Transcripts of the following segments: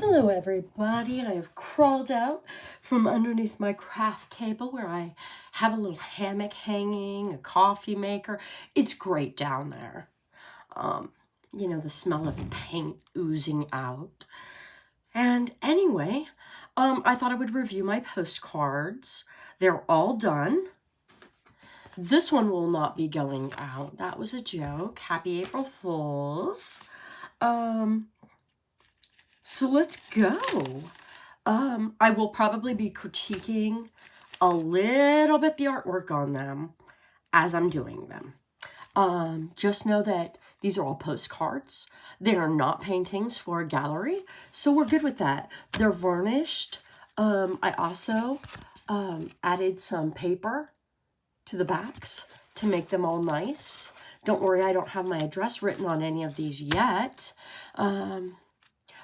Hello everybody, I have crawled out from underneath my craft table where I have a little hammock hanging, a coffee maker. It's great down there. You know, the smell of paint oozing out. And anyway, I thought I would review my postcards. They're all done. This one will not be going out. That was a joke. Happy April Fools. So let's go. I will probably be critiquing a little bit the artwork on them as I'm doing them. Just know that these are all postcards. They are not paintings for a gallery, so we're good with that. They're varnished. I also added some paper to the backs to make them all nice. Don't worry, I don't have my address written on any of these yet.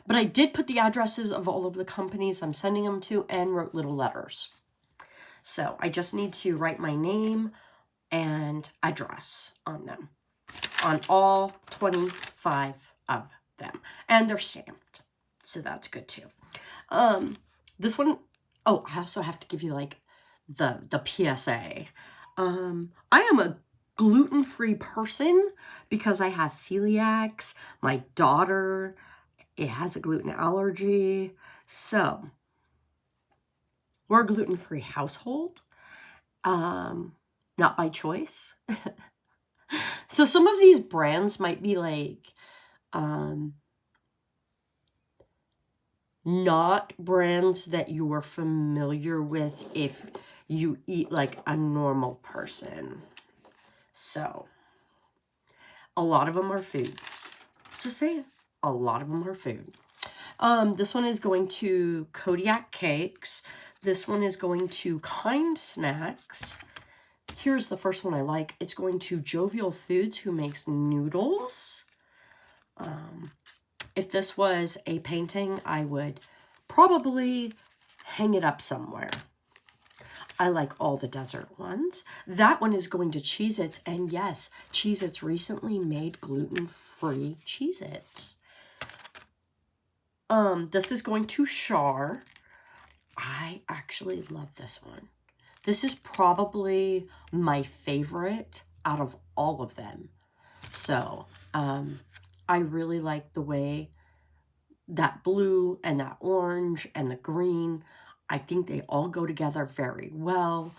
But I did put the addresses of all of the companies I'm sending them to and wrote little letters. So I just need to write my name and address on them, on all 25 of them. And they're stamped, so that's good too. This one, oh, I also have to give you like the PSA. I am a gluten-free person because I have celiacs. My daughter, it has a gluten allergy. So we're a gluten-free household, not by choice. So some of these brands might be like, not brands that you are familiar with if you eat like a normal person. So a lot of them are food. Just saying, a lot of them are food. This one is going to Kodiak Cakes. This one is going to Kind Snacks. Here's the first one I like. It's going to Jovial Foods, who makes noodles. If this was a painting, I would probably hang it up somewhere. I like all the desert ones. That one is going to Cheez-Its. And yes, Cheez-Its recently made gluten-free Cheez-Its. This is going to Char. I actually love this one. This is probably my favorite out of all of them. So, I really like the way that blue and that orange and the green, I think they all go together very well.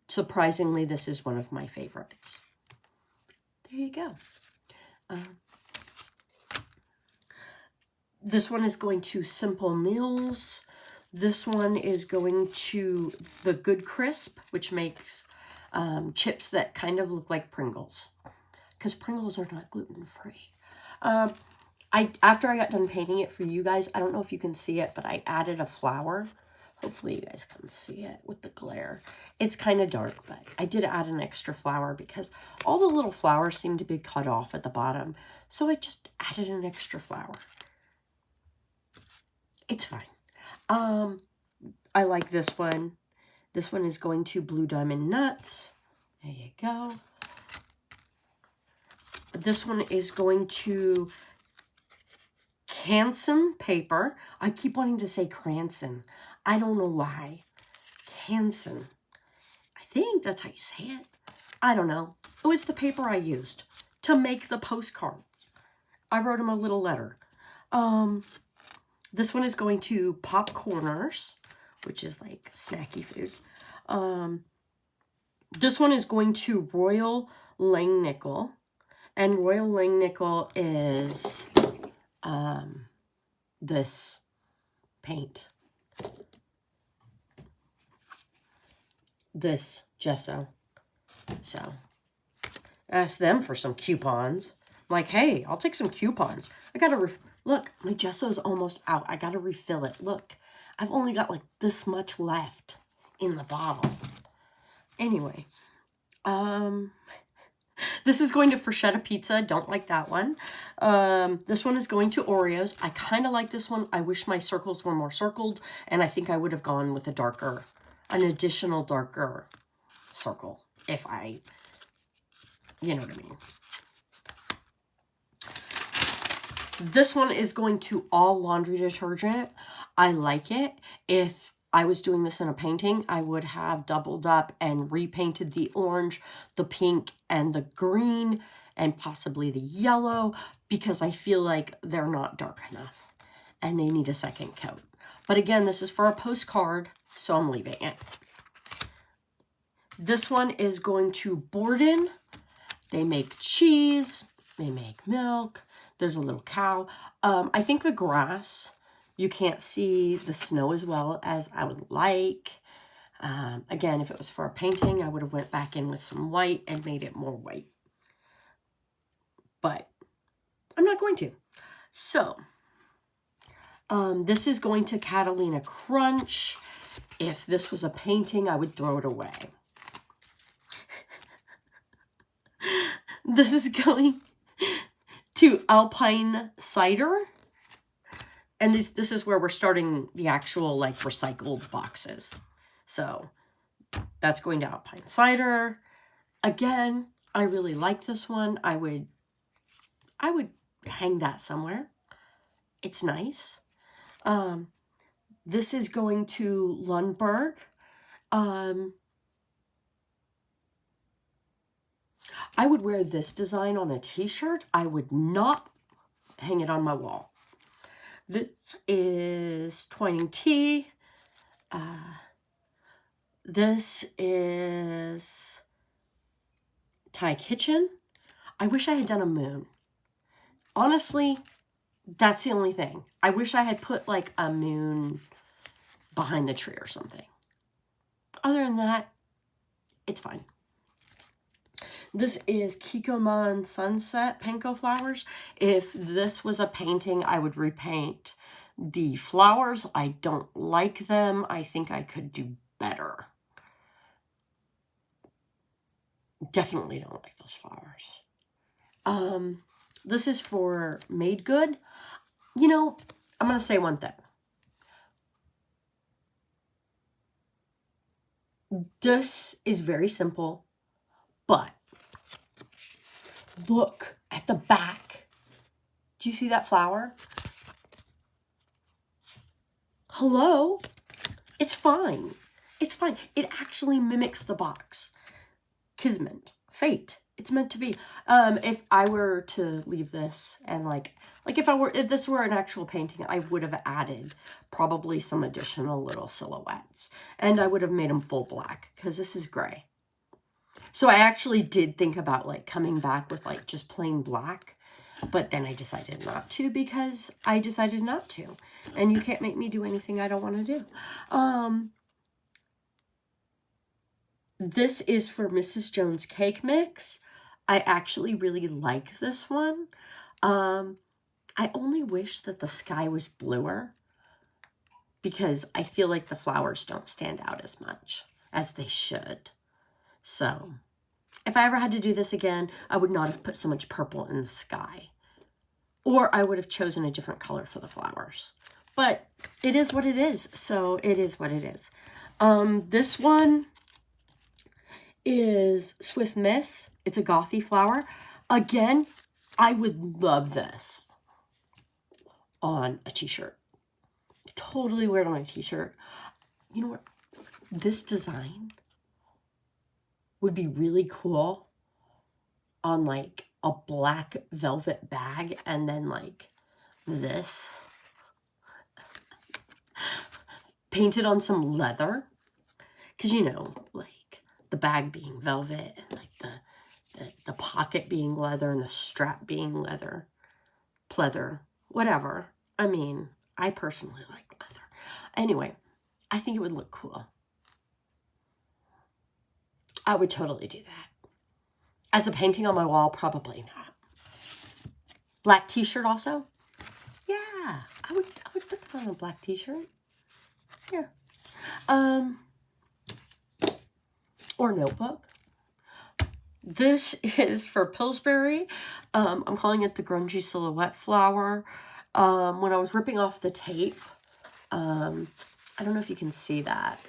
Surprisingly, this is one of my favorites. There you go. This one is going to Simple Meals. This one is going to the Good Crisp, which makes chips that kind of look like Pringles, because Pringles are not gluten-free. After I got done painting it for you guys, I don't know if you can see it, but I added a flower. Hopefully you guys can see it with the glare. It's kind of dark, but I did add an extra flower because all the little flowers seem to be cut off at the bottom. So I just added an extra flower. It's fine. I like this one. This one is going to Blue Diamond Nuts. There you go. This one is going to Canson Paper. I keep wanting to say Cranston. I don't know why. Canson. I think that's how you say it. I don't know. It was the paper I used to make the postcards. I wrote him a little letter. This one is going to Popcorners, which is like snacky food. This one is going to Royal Langnickel. And Royal Langnickel is this paint. This gesso. So, ask them for some coupons. I'm like, hey, I'll take some coupons. I gotta look, my gesso's almost out. I gotta refill it. Look, I've only got like this much left in the bottle. Anyway, this is going to Freschetta Pizza. Don't like that one. This one is going to Oreos. I kind of like this one. I wish my circles were more circled, and I think I would have gone with an additional darker circle if you know what I mean. This one is going to all laundry detergent. I like it. If I was doing this in a painting, I would have doubled up and repainted the orange, the pink, and the green, and possibly the yellow, because I feel like they're not dark enough and they need a second coat. But again, this is for a postcard, so I'm leaving it. This one is going to Borden. They make cheese, they make milk, there's a little cow. I think the grass, you can't see the snow as well as I would like. Again, if it was for a painting, I would have went back in with some white and made it more white. But I'm not going to. So, this is going to Catalina Crunch. If this was a painting, I would throw it away. This is going to Alpine Cider. And this is where we're starting the actual like recycled boxes. So that's going to Alpine Cider. Again, I really like this one. I would hang that somewhere. It's nice. This is going to Lundberg. I would wear this design on a t-shirt. I would not hang it on my wall. This is Twining Tea. This is Thai Kitchen. I wish I had done a moon. Honestly, that's the only thing. I wish I had put like a moon behind the tree or something. Other than that, it's fine. This is Kikkoman Sunset Panko Flowers. If this was a painting, I would repaint the flowers. I don't like them. I think I could do better. Definitely don't like those flowers. This is for Made Good. You know, I'm going to say one thing. This is very simple, but look at the back. Do you see that flower? Hello? It's fine. It's fine. It actually mimics the box. Kismet. Fate. It's meant to be. If I were to leave this and if this were an actual painting, I would have added probably some additional little silhouettes. And I would have made them full black because this is gray. So I actually did think about like coming back with like just plain black, but then I decided not to because I decided not to. And you can't make me do anything I don't want to do. This is for Mrs. Jones Cake Mix. I actually really like this one. I only wish that the sky was bluer because I feel like the flowers don't stand out as much as they should. So if I ever had to do this again, I would not have put so much purple in the sky. Or I would have chosen a different color for the flowers. But it is what it is. So it is what it is. This one is Swiss Miss. It's a gothy flower. Again, I would love this on a t-shirt. Totally wear it on a t-shirt. You know what? This design would be really cool on like a black velvet bag and then like this painted on some leather. Because, you know, like the bag being velvet and like the pocket being leather and the strap being leather, pleather, whatever. I mean, I personally like leather. Anyway, I think it would look cool. I would totally do that. As a painting on my wall, probably not. Black t-shirt also? Yeah, I would put that on a black t-shirt. Yeah. Or notebook. This is for Pillsbury. I'm calling it the Grungy Silhouette Flower. When I was ripping off the tape, I don't know if you can see that,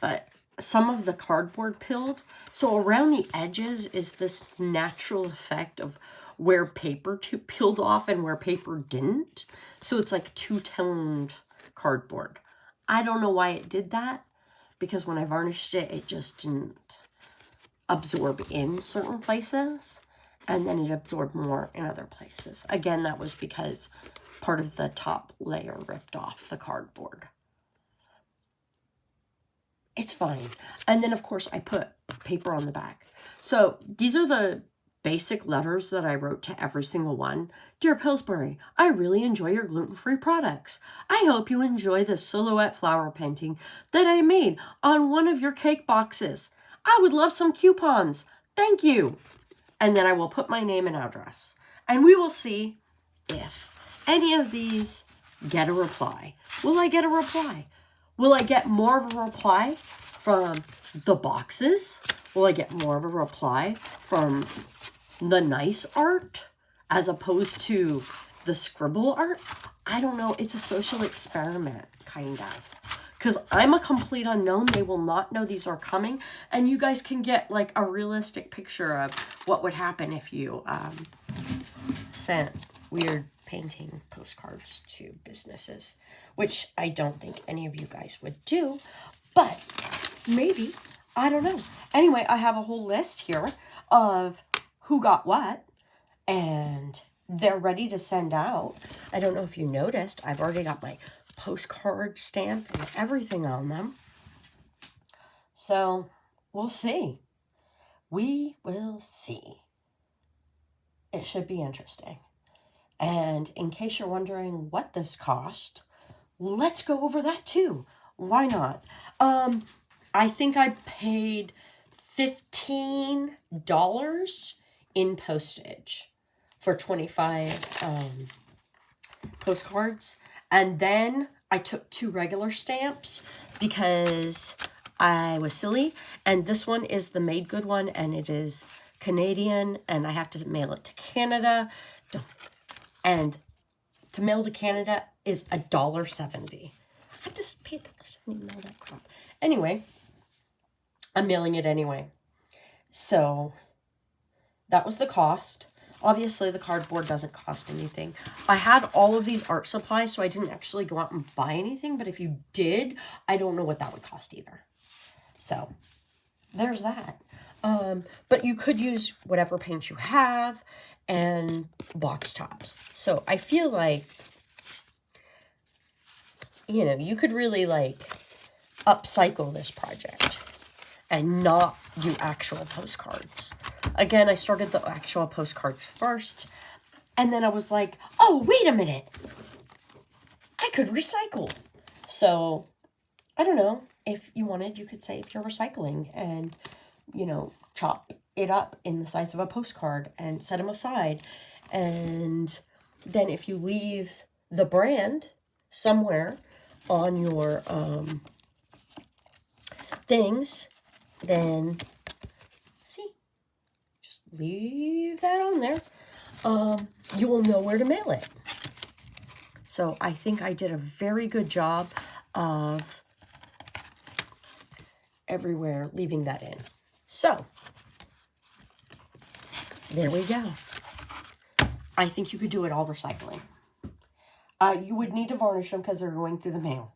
but some of the cardboard peeled. So around the edges is this natural effect of where paper peeled off and where paper didn't. So it's like two-toned cardboard. I don't know why it did that, because when I varnished it, it just didn't absorb in certain places, and then it absorbed more in other places. Again, that was because part of the top layer ripped off the cardboard. It's fine. And then, of course, I put paper on the back. So these are the basic letters that I wrote to every single one. Dear Pillsbury, I really enjoy your gluten-free products. I hope you enjoy this silhouette flower painting that I made on one of your cake boxes. I would love some coupons. Thank you. And then I will put my name and address. And we will see if any of these get a reply. Will I get a reply? Will I get more of a reply from the boxes? Will I get more of a reply from the nice art as opposed to the scribble art? I don't know. It's a social experiment, kind of. Because I'm a complete unknown. They will not know these are coming. And you guys can get like a realistic picture of what would happen if you sent weird painting postcards to businesses, which I don't think any of you guys would do, but maybe, I don't know. Anyway, I have a whole list here of who got what, and they're ready to send out. I don't know if you noticed, I've already got my postcard stamp and everything on them. So we'll see. We will see. It should be interesting. And in case you're wondering what this cost, let's go over that too. Why not? I think I paid $15 in postage for 25 postcards. And then I took 2 regular stamps because I was silly. And this one is the Made Good one, and it is Canadian, and I have to mail it to Canada. And to mail to Canada is $1.70. I have to pay $1.70 and all that crap. Anyway, I'm mailing it anyway. So that was the cost. Obviously, the cardboard doesn't cost anything. I had all of these art supplies, so I didn't actually go out and buy anything. But if you did, I don't know what that would cost either. So there's that. But you could use whatever paint you have and box tops. So I feel like, you know, you could really like upcycle this project and not do actual postcards. Again, I started the actual postcards first, and then I was like, oh, wait a minute. I could recycle. So I don't know. If you wanted, you could save your recycling and, you know, chop it up in the size of a postcard and set them aside. And then if you leave the brand somewhere on your things, then see, just leave that on there. You will know where to mail it. So I think I did a very good job of everywhere leaving that in. So there we go. I think you could do it all recycling. You would need to varnish them because they're going through the mail.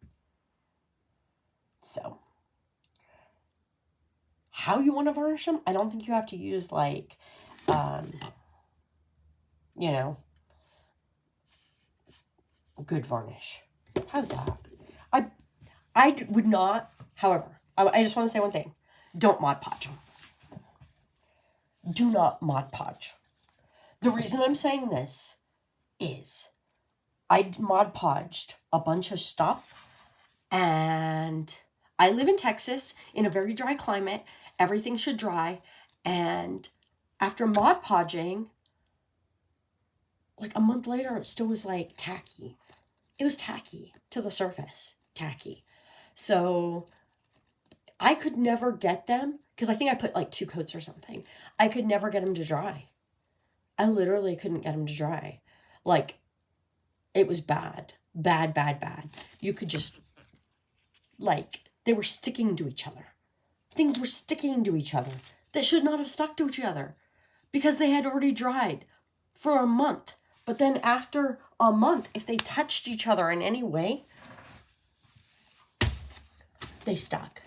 So how you want to varnish them, I don't think you have to use like, you know, good varnish. How's that? I would not, however, I just want to say one thing. Don't Mod Podge. Do not Mod Podge. The reason I'm saying this is I Mod Podged a bunch of stuff, and I live in Texas in a very dry climate. Everything should dry, and after Mod Podging, like a month later, it still was like tacky. It was tacky to the surface. Tacky. So I could never get them, because I think I put like 2 coats or something. I could never get them to dry. I literally couldn't get them to dry. Like, it was bad. Bad, bad, bad. You could just, like, they were sticking to each other. Things were sticking to each other that should not have stuck to each other because they had already dried. for a month. But then after a month, if they touched each other in any way, they stuck.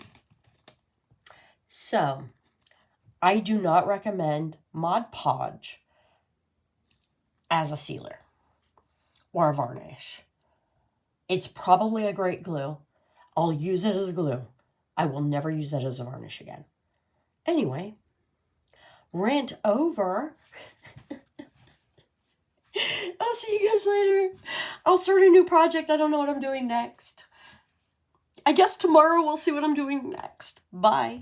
So, I do not recommend Mod Podge as a sealer or a varnish. It's probably a great glue. I'll use it as a glue. I will never use it as a varnish again. Anyway, rant over. I'll see you guys later. I'll start a new project. I don't know what I'm doing next. I guess tomorrow we'll see what I'm doing next. Bye.